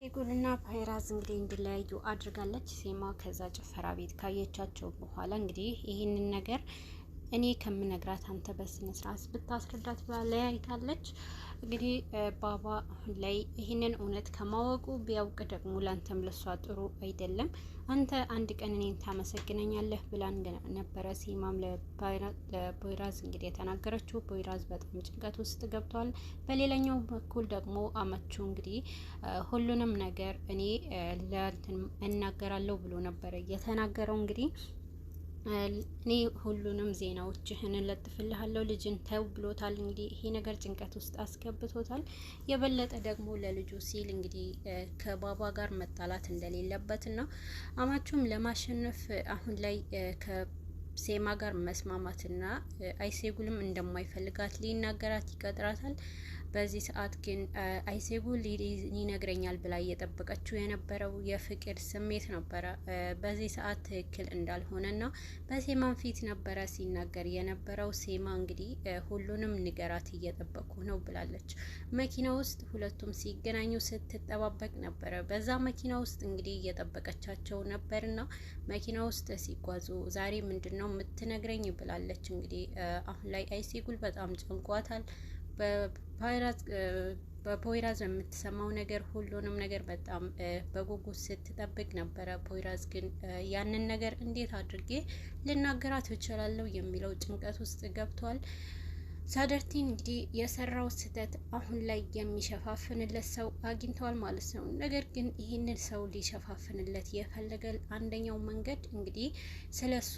ኤጉልና ፓይራዝ እንግዲህ እንዲለያዩ አድርጋለች። ሴማ ከዛ ጭፈራ ቤት ካየቻቸው በኋላ እንግዲህ ይህንን ነገር እኔ ከምነግራት አንተ በስነ ስርዓት ብታስረዳት ብላ ለያይታለች። እንግዲህ ባባ አሁን ላይ ይህንን እውነት ከማወቁ ቢያውቅ ደግሞ ላንተም ለሷ ጥሩ አይደለም። አንተ አንድ ቀን እኔን ታመሰግነኛለህ ብላን ነበረ ሴማም ለቦይራዝ እንግዲህ የተናገረችው። ቦይራዝ በጣም ጭንቀት ውስጥ ገብቷል። በሌላኛው በኩል ደግሞ አመቹ እንግዲህ ሁሉንም ነገር እኔ ለእንትን እናገራለሁ ብሎ ነበረ የተናገረው። እንግዲህ እኔ ሁሉንም ዜናዎችህን እለጥፍልሃለሁ ልጅን ተው ብሎታል። እንግዲህ ይሄ ነገር ጭንቀት ውስጥ አስገብቶታል። የበለጠ ደግሞ ለልጁ ሲል እንግዲህ ከባባ ጋር መጣላት እንደሌለበትና አማቹም ለማሸነፍ አሁን ላይ ከሴማ ጋር መስማማትና አይሴጉልም እንደማይፈልጋት ሊናገራት ይቀጥራታል። በዚህ ሰዓት ግን አይሴጉል ይነግረኛል ብላ እየጠበቀችው የነበረው የፍቅር ስሜት ነበረ። በዚህ ሰዓት ትክክል እንዳልሆነና በሴማን ፊት ነበረ ሲናገር የነበረው። ሴማ እንግዲህ ሁሉንም ንገራት እየጠበቁ ነው ብላለች። መኪና ውስጥ ሁለቱም ሲገናኙ ስትጠባበቅ ነበረ። በዛ መኪና ውስጥ እንግዲህ እየጠበቀቻቸው ነበርና መኪና ውስጥ ሲጓዙ ዛሬ ምንድነው የምትነግረኝ ብላለች። እንግዲህ አሁን ላይ አይሴጉል በጣም ጨንቋታል። በፖይራዝ የምትሰማው ነገር ሁሉንም ነገር በጣም በጉጉት ስትጠብቅ ነበረ። ፖይራዝ ግን ያንን ነገር እንዴት አድርጌ ልናገራት እችላለሁ የሚለው ጭንቀት ውስጥ ገብቷል። ሳደርቲን እንግዲህ የሰራው ስህተት አሁን ላይ የሚሸፋፍንለት ሰው አግኝተዋል ማለት ነው። ነገር ግን ይህንን ሰው ሊሸፋፍንለት የፈለገ አንደኛው መንገድ እንግዲህ ስለሱ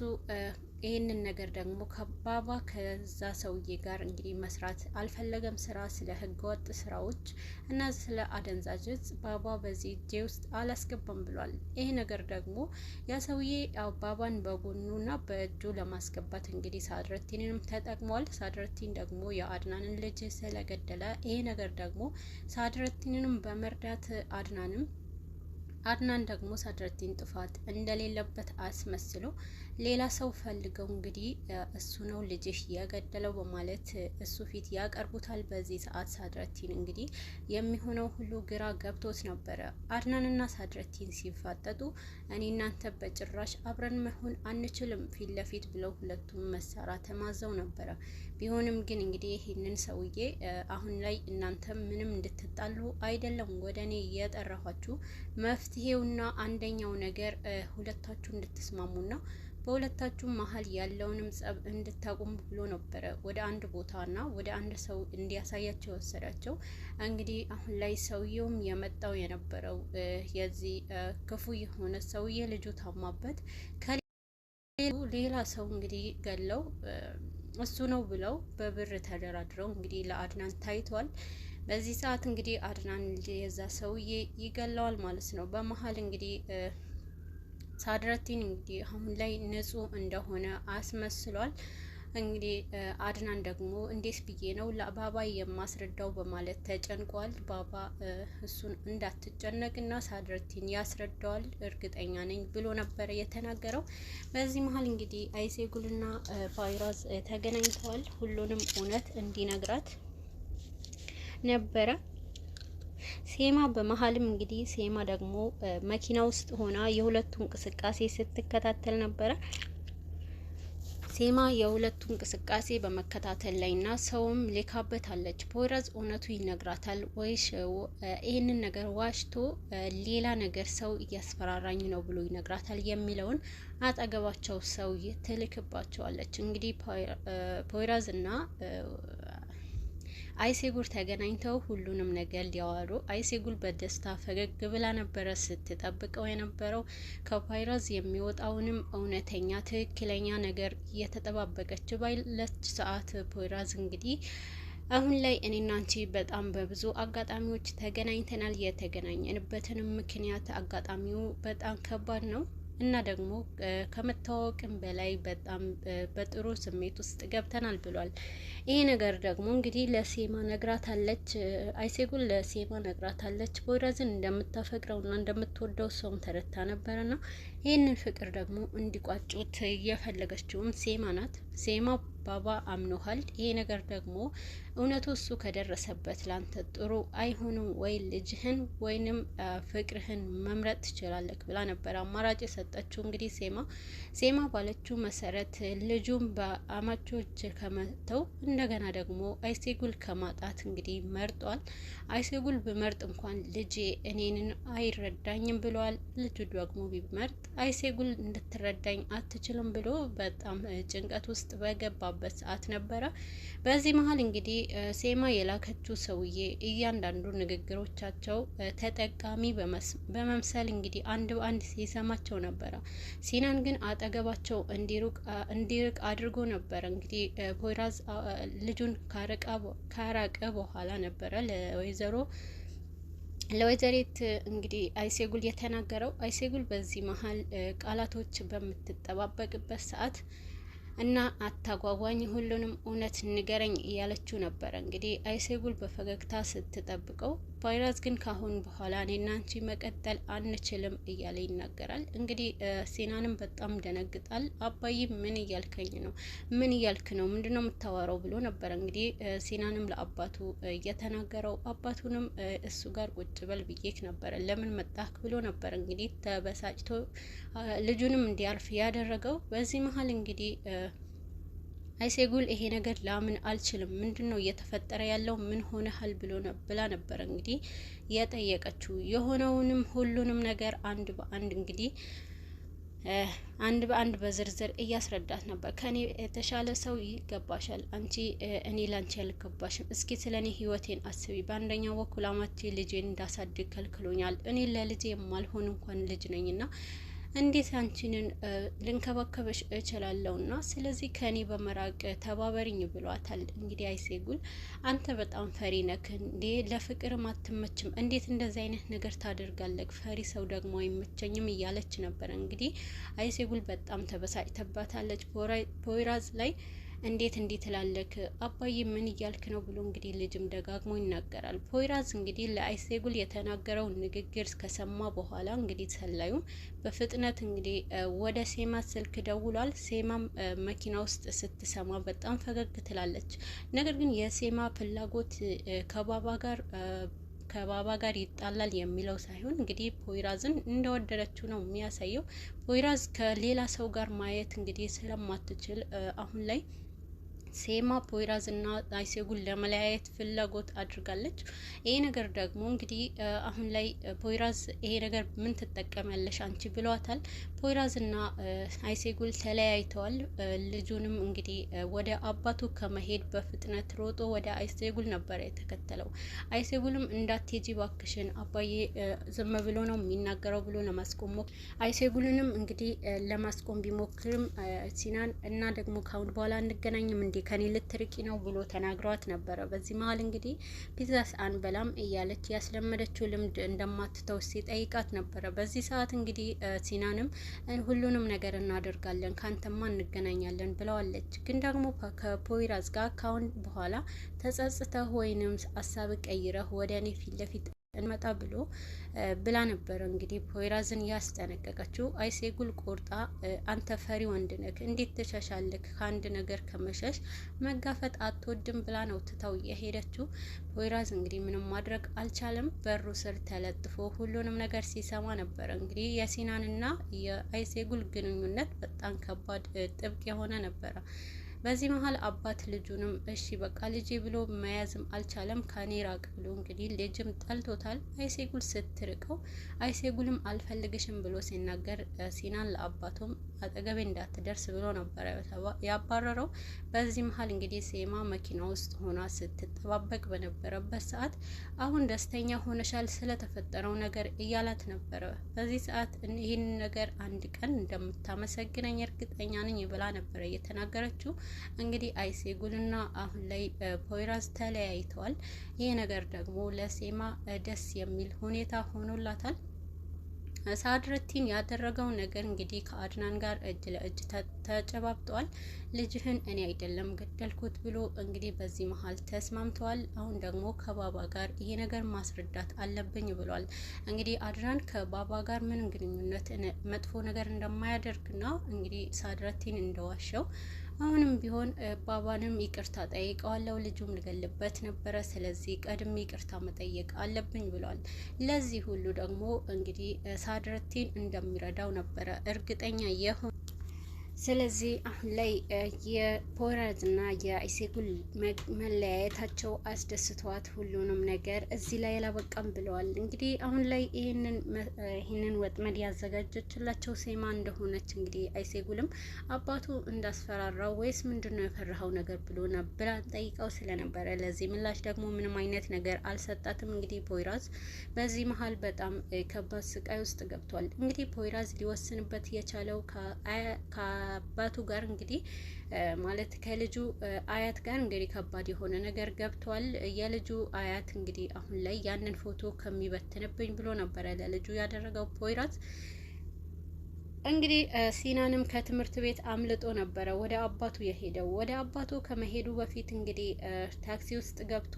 ይህንን ነገር ደግሞ ከባባ ከዛ ሰውዬ ጋር እንግዲህ መስራት አልፈለገም። ስራ ስለ ህገወጥ ስራዎች እና ስለ አደንዛዥ እጽ ባባ በዚህ እጄ ውስጥ አላስገባም ብሏል። ይሄ ነገር ደግሞ ያ ሰውዬ ባባን በጎኑና በእጁ ለማስገባት እንግዲህ ሳድረቲንንም ተጠቅሟል። ሳድረቲን ደግሞ የአድናንን ልጅ ስለገደለ ይሄ ነገር ደግሞ ሳድረቲንንም በመርዳት አድናን ደግሞ ሳድረቲን ጥፋት እንደሌለበት አስመስሎ ሌላ ሰው ፈልገው እንግዲህ እሱ ነው ልጅሽ የገደለው በማለት እሱ ፊት ያቀርቡታል። በዚህ ሰዓት ሳድረቲን እንግዲህ የሚሆነው ሁሉ ግራ ገብቶት ነበረ። አድናንና ሳድረቲን ሲፋጠጡ እኔ እናንተ በጭራሽ አብረን መሆን አንችልም ፊት ለፊት ብለው ሁለቱም መሳሪያ ተማዘው ነበረ። ቢሆንም ግን እንግዲህ ይህንን ሰውዬ አሁን ላይ እናንተ ምንም እንድትጣሉ አይደለም ወደ እኔ የጠራኋችሁ መፍትሄውና አንደኛው ነገር ሁለታችሁ እንድትስማሙና በሁለታችሁ መሀል ያለውንም ጸብ እንድታቆሙ ብሎ ነበረ ወደ አንድ ቦታና ወደ አንድ ሰው እንዲያሳያቸው ወሰዳቸው። እንግዲህ አሁን ላይ ሰውየውም የመጣው የነበረው የዚህ ክፉ የሆነ ሰውዬ ልጁ ታማበት ሌላ ሰው እንግዲህ ገለው እሱ ነው ብለው በብር ተደራድረው እንግዲህ ለአድናን ታይቷል። በዚህ ሰዓት እንግዲህ አድናን የዛ ሰውዬ ይገለዋል ማለት ነው። በመሀል እንግዲህ ሳድረቲን እንግዲህ አሁን ላይ ንጹህ እንደሆነ አስመስሏል። እንግዲህ አድናን ደግሞ እንዴት ብዬ ነው ለባባ የማስረዳው በማለት ተጨንቋል። ባባ እሱን እንዳትጨነቅና ሳድረቲን ያስረዳዋል እርግጠኛ ነኝ ብሎ ነበረ የተናገረው። በዚህ መሀል እንግዲህ አይሴጉልና ፓይራዝ ተገናኝተዋል። ሁሉንም እውነት እንዲነግራት ነበረ። ሴማ በመሀልም እንግዲህ ሴማ ደግሞ መኪና ውስጥ ሆና የሁለቱ እንቅስቃሴ ስትከታተል ነበረ። ሴማ የሁለቱ እንቅስቃሴ በመከታተል ላይና ሰውም ልካበታለች። ፖይራዝ እውነቱ ይነግራታል ወይስ ይህንን ነገር ዋሽቶ ሌላ ነገር ሰው እያስፈራራኝ ነው ብሎ ይነግራታል የሚለውን አጠገባቸው ሰው ትልክባቸዋለች። እንግዲህ ፖይራዝ እና አይሴጉል ተገናኝተው ሁሉንም ነገር ሊያወሩ አይሴጉል በደስታ ፈገግ ብላ ነበረ ስትጠብቀው የነበረው። ከፓይራዝ የሚወጣውንም እውነተኛ ትክክለኛ ነገር እየተጠባበቀች ባለች ሰዓት ፖይራዝ እንግዲህ አሁን ላይ እኔና አንቺ በጣም በብዙ አጋጣሚዎች ተገናኝተናል። የተገናኘንበትንም ምክንያት አጋጣሚው በጣም ከባድ ነው እና ደግሞ ከመታወቅም በላይ በጣም በጥሩ ስሜት ውስጥ ገብተናል ብሏል። ይሄ ነገር ደግሞ እንግዲህ ለሴማ ነግራታለች። አይሴጉል ለሴማ ነግራታለች። ፖይራዝን እንደምታፈቅረውና እንደምትወደው ሰውም ተረታ ነበርና ይህንን ፍቅር ደግሞ እንዲቋጩት እየፈለገችውም ሴማ ናት። ሴማ ባባ አምኖሃል። ይሄ ነገር ደግሞ እውነቱ እሱ ከደረሰበት ላንተ ጥሩ አይሆንም ወይ ልጅህን ወይንም ፍቅርህን መምረጥ ትችላለህ ብላ ነበር አማራጭ የሰጠችው። እንግዲህ ሴማ ባለችው መሰረት ልጁን በአማቾች ከመተው እንደገና ደግሞ አይሴጉል ከማጣት እንግዲህ መርጧል። አይሴጉል ብመርጥ እንኳን ልጄ እኔንን አይረዳኝም ብለዋል። ልጁ ደግሞ ቢመርጥ አይሴጉል እንድትረዳኝ አትችልም ብሎ በጣም ጭንቀት ውስጥ በገባበት ሰዓት ነበረ። በዚህ መሀል እንግዲህ ሴማ የላከችው ሰውዬ እያንዳንዱ ንግግሮቻቸው ተጠቃሚ በመምሰል እንግዲህ አንድ በአንድ ሲሰማቸው ነበረ። ሲናን ግን አጠገባቸው እንዲርቅ አድርጎ ነበረ። እንግዲህ ፖይራዝ ልጁን ካራቀ በኋላ ነበረ ለወይዘሪት እንግዲህ አይሴጉል የተናገረው። አይሴጉል በዚህ መሀል ቃላቶች በምትጠባበቅበት ሰዓት እና አታጓጓኝ፣ ሁሉንም እውነት ንገረኝ እያለችው ነበረ። እንግዲህ አይሴጉል በፈገግታ ስትጠብቀው፣ ፖይራዝ ግን ካሁን በኋላ እኔና አንቺ መቀጠል አንችልም እያለ ይናገራል። እንግዲህ ሲናንም በጣም ደነግጣል። አባዬ ምን እያልከኝ ነው? ምን እያልክ ነው? ምንድነው የምታወራው ብሎ ነበረ። እንግዲህ ሲናንም ለአባቱ እየተናገረው፣ አባቱንም እሱ ጋር ቁጭ በል ብዬክ ነበረ ለምን መጣክ ብሎ ነበር። እንግዲህ ተበሳጭቶ ልጁንም እንዲያርፍ ያደረገው። በዚህ መሀል እንግዲህ አይሴጉል ይሄ ነገር ላምን አልችልም፣ ምንድነው እየተፈጠረ ያለው? ምን ሆነሃል ብላ ነበር እንግዲህ የጠየቀችው። የሆነውንም ሁሉንም ነገር አንድ በአንድ በዝርዝር እያስረዳት ነበር። ከኔ የተሻለ ሰው ይገባሻል፣ አንቺ እኔ ላንቺ ያልገባሽም። እስኪ ስለኔ ህይወቴን አስቢ። በአንደኛው በኩል አማቼ ልጄን እንዳሳድግ ከልክሎኛል። እኔ ለልጄ የማልሆን እንኳን ልጅ ነኝና እንዴት አንቺንን ልንከባከበሽ እችላለሁና ስለዚህ ከኔ በመራቅ ተባበሪኝ ብሏታል። እንግዲህ አይሴጉል አንተ በጣም ፈሪ ነክ እንዴ? ለፍቅርም አትመችም። እንዴት እንደዚህ አይነት ነገር ታደርጋለህ? ፈሪ ሰው ደግሞ አይመቸኝም እያለች ነበር። እንግዲህ አይሴጉል በጣም ተበሳጭተባታለች ፖይራዝ ላይ። እንዴት ትላለክ? አባዬ ምን እያልክ ነው ብሎ እንግዲህ ልጅም ደጋግሞ ይናገራል። ፖይራዝ እንግዲህ ለአይሴጉል የተናገረው ንግግር ከሰማ በኋላ እንግዲህ ሰላዩም በፍጥነት እንግዲህ ወደ ሴማ ስልክ ደውሏል። ሴማም መኪና ውስጥ ስትሰማ በጣም ፈገግ ትላለች። ነገር ግን የሴማ ፍላጎት ከባባ ጋር ይጣላል የሚለው ሳይሆን እንግዲህ ፖይራዝን እንደወደደችው ነው የሚያሳየው። ፖይራዝ ከሌላ ሰው ጋር ማየት እንግዲህ ስለማትችል አሁን ላይ ሴማ ፖይራዝ እና አይሴጉል ለመለያየት ፍላጎት አድርጋለች። ይሄ ነገር ደግሞ እንግዲህ አሁን ላይ ፖይራዝ ይሄ ነገር ምን ትጠቀሚያለሽ አንቺ ብለዋታል። ፖይራዝ እና አይሴጉል ተለያይተዋል። ልጁንም እንግዲህ ወደ አባቱ ከመሄድ በፍጥነት ሮጦ ወደ አይሴጉል ነበር የተከተለው። አይሴጉልም እንዳትሄጂ ባክሽን አባዬ ዝም ብሎ ነው የሚናገረው ብሎ ለማስቆም አይሴጉልንም እንግዲህ ለማስቆም ቢሞክርም ሲናን እና ደግሞ ካሁን በኋላ እንገናኝም እንዴ ከኔ ልትርቂ ነው ብሎ ተናግሯት ነበረ። በዚህ መሀል እንግዲህ ፒዛስ አንበላም እያለች ያስለመደችው ልምድ እንደማትተው ሲጠይቃት ነበረ። በዚህ ሰዓት እንግዲህ ሲናንም ሁሉንም ነገር እናደርጋለን ካንተማ እንገናኛለን ብለዋለች። ግን ደግሞ ከፖይራዝ ጋር ካሁን በኋላ ተጸጽተህ ወይንም ሀሳብ ቀይረህ ወደ እኔ ፊት ለፊት እንመጣ ብላ ነበረ እንግዲህ ፖይራዝን ያስጠነቀቀችው። አይሴጉል ቆርጣ አንተ ፈሪ ወንድ ነህ፣ እንዴት ተሻሻልክ? ከአንድ ነገር ከመሸሽ መጋፈጥ አትወድም ብላ ነው ትታው የሄደችው። ፖይራዝ እንግዲህ ምንም ማድረግ አልቻለም። በሩ ስር ተለጥፎ ሁሉንም ነገር ሲሰማ ነበረ። እንግዲህ የሲናንና የአይሴጉል ግንኙነት በጣም ከባድ ጥብቅ የሆነ ነበረ። በዚህ መሀል አባት ልጁንም እሺ በቃ ልጄ ብሎ መያዝም አልቻለም። ከኔ ራቅ ብሎ እንግዲህ ልጅም ጠልቶታል። አይሴጉል ስትርቀው አይሴጉልም አልፈልግሽም ብሎ ሲናገር ሲናን ለአባቱም አጠገቤ እንዳትደርስ ብሎ ነበረ ያባረረው። በዚህ መሀል እንግዲህ ሴማ መኪና ውስጥ ሆና ስትጠባበቅ በነበረበት ሰዓት አሁን ደስተኛ ሆነሻል ስለተፈጠረው ነገር እያላት ነበረ። በዚህ ሰዓት ይህን ነገር አንድ ቀን እንደምታመሰግነኝ እርግጠኛ ነኝ ብላ ነበረ እየተናገረችው። እንግዲህ አይሴጉልና አሁን ላይ ፖይራዝ ተለያይተዋል። ይሄ ነገር ደግሞ ለሴማ ደስ የሚል ሁኔታ ሆኖላታል። ሳድረቲን ያደረገው ነገር እንግዲህ ከአድናን ጋር እጅ ለእጅ ተጨባብጠዋል። ልጅህን እኔ አይደለም ገደልኩት ብሎ እንግዲህ በዚህ መሀል ተስማምተዋል። አሁን ደግሞ ከባባ ጋር ይሄ ነገር ማስረዳት አለብኝ ብሏል። እንግዲህ አድናን ከባባ ጋር ምን ግንኙነት መጥፎ ነገር እንደማያደርግና እንግዲህ ሳድረቲን እንደዋሸው አሁንም ቢሆን ባባንም ይቅርታ ጠይቀዋለሁ፣ ልጁም ልገልበት ነበረ፣ ስለዚህ ቀድሜ ይቅርታ መጠየቅ አለብኝ ብሏል። ለዚህ ሁሉ ደግሞ እንግዲህ ሳድረቲን እንደሚረዳው ነበረ እርግጠኛ የሆነ። ስለዚህ አሁን ላይ የፖይራዝና የአይሴጉል መለያየታቸው አስደስተዋት ሁሉንም ነገር እዚህ ላይ አላበቃም ብለዋል። እንግዲህ አሁን ላይ ይህንን ወጥመድ ያዘጋጀችላቸው ሴማ እንደሆነች እንግዲህ አይሴጉልም አባቱ እንዳስፈራራው ወይስ ምንድነው የፈራኸው ነገር ብሎ ብላ ጠይቀው ስለነበረ ለዚህ ምላሽ ደግሞ ምንም አይነት ነገር አልሰጣትም። እንግዲህ ፖይራዝ በዚህ መሀል በጣም ከባድ ስቃይ ውስጥ ገብቷል። እንግዲህ ፖይራዝ ሊወስንበት የቻለው አባቱ ጋር እንግዲህ ማለት ከልጁ አያት ጋር እንግዲህ ከባድ የሆነ ነገር ገብቷል። የልጁ አያት እንግዲህ አሁን ላይ ያንን ፎቶ ከሚበትንብኝ ብሎ ነበረ ለልጁ ያደረገው ፖይራዝ። እንግዲህ ሲናንም ከትምህርት ቤት አምልጦ ነበረ ወደ አባቱ የሄደው። ወደ አባቱ ከመሄዱ በፊት እንግዲህ ታክሲ ውስጥ ገብቶ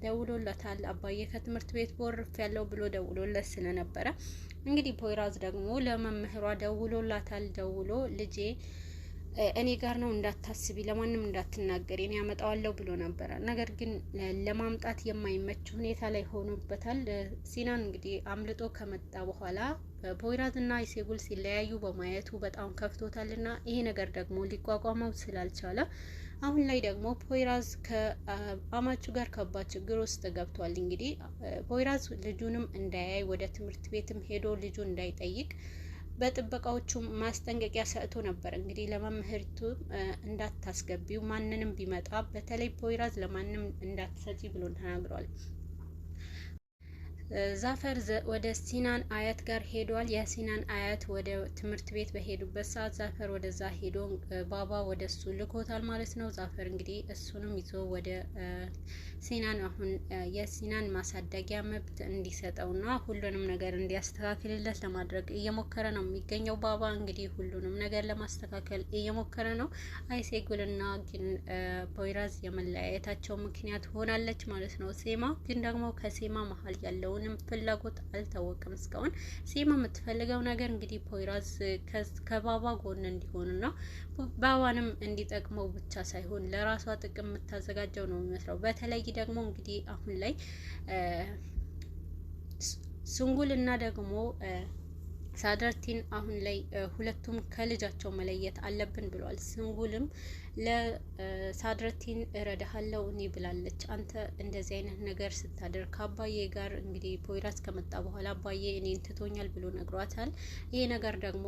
ደውሎለታል። አባዬ ከትምህርት ቤት ቦርፍ ያለው ብሎ ደውሎለት ስለነበረ እንግዲህ ፖይራዝ ደግሞ ለመምህሯ ደውሎላታል። ደውሎ ልጄ እኔ ጋር ነው እንዳታስቢ፣ ለማንም እንዳትናገሪ፣ እኔ ያመጣዋለሁ ብሎ ነበረ። ነገር ግን ለማምጣት የማይመች ሁኔታ ላይ ሆኖበታል። ሲናን እንግዲህ አምልጦ ከመጣ በኋላ ፖይራዝ እና አይሴጉል ሲለያዩ በማየቱ በጣም ከፍቶታልና ይሄ ነገር ደግሞ ሊቋቋመው ስላልቻለ አሁን ላይ ደግሞ ፖይራዝ ከአማቹ ጋር ከባድ ችግር ውስጥ ገብቷል። እንግዲህ ፖይራዝ ልጁንም እንዳያይ ወደ ትምህርት ቤትም ሄዶ ልጁ እንዳይጠይቅ በጥበቃዎቹ ማስጠንቀቂያ ሰጥቶ ነበር። እንግዲህ ለመምህርቱ እንዳታስገቢው፣ ማንንም ቢመጣ በተለይ ፖይራዝ ለማንም እንዳትሰጪ ብሎ ተናግሯል። ዛፈር ወደ ሲናን አያት ጋር ሄዷል። የሲናን አያት ወደ ትምህርት ቤት በሄዱበት ሰዓት ዛፈር ወደዛ ሄዶ ባባ ወደ እሱ ልኮታል ማለት ነው። ዛፈር እንግዲህ እሱንም ይዞ ወደ ሲናን አሁን የሲናን ማሳደጊያ መብት እንዲሰጠውና ሁሉንም ነገር እንዲያስተካክልለት ለማድረግ እየሞከረ ነው የሚገኘው። ባባ እንግዲህ ሁሉንም ነገር ለማስተካከል እየሞከረ ነው። አይሴጉልና ግን ፖይራዝ የመለያየታቸው ምክንያት ሆናለች ማለት ነው። ሴማ ግን ደግሞ ከሴማ መሀል ያለው ፍላጎት አልታወቀም እስካሁን። ሴማ የምትፈልገው ነገር እንግዲህ ፖይራዝ ከባባ ጎን እንዲሆንና ባባንም እንዲጠቅመው ብቻ ሳይሆን ለራሷ ጥቅም የምታዘጋጀው ነው የሚመስለው። በተለይ ደግሞ እንግዲህ አሁን ላይ ሱንጉልና ደግሞ ሳድረቲን አሁን ላይ ሁለቱም ከልጃቸው መለየት አለብን ብሏል። ስንጉልም ለሳድረቲን እረዳሃለው እኔ ብላለች። አንተ እንደዚህ አይነት ነገር ስታደርግ ከአባዬ ጋር እንግዲህ ፖይራዝ ከመጣ በኋላ አባዬ እኔን ትቶኛል ብሎ ነግሯታል። ይሄ ነገር ደግሞ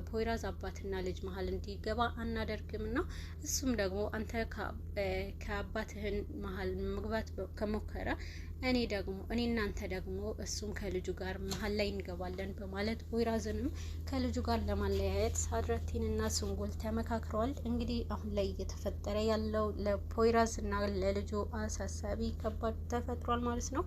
ፖይራዝ አባትና ልጅ መሀል እንዲገባ አናደርግም እና እሱም ደግሞ አንተ ከአባትህን መሀል መግባት ከሞከረ እኔ እናንተ ደግሞ እሱም ከልጁ ጋር መሀል ላይ እንገባለን በማለት ፖይራዝንም ከልጁ ጋር ለማለያየት ሳድረቲንና ሱንጉል ተመካክረዋል። እንግዲህ አሁን ላይ እየተፈጠረ ያለው ለፖይራዝ እና ለልጁ አሳሳቢ ከባድ ተፈጥሯል ማለት ነው።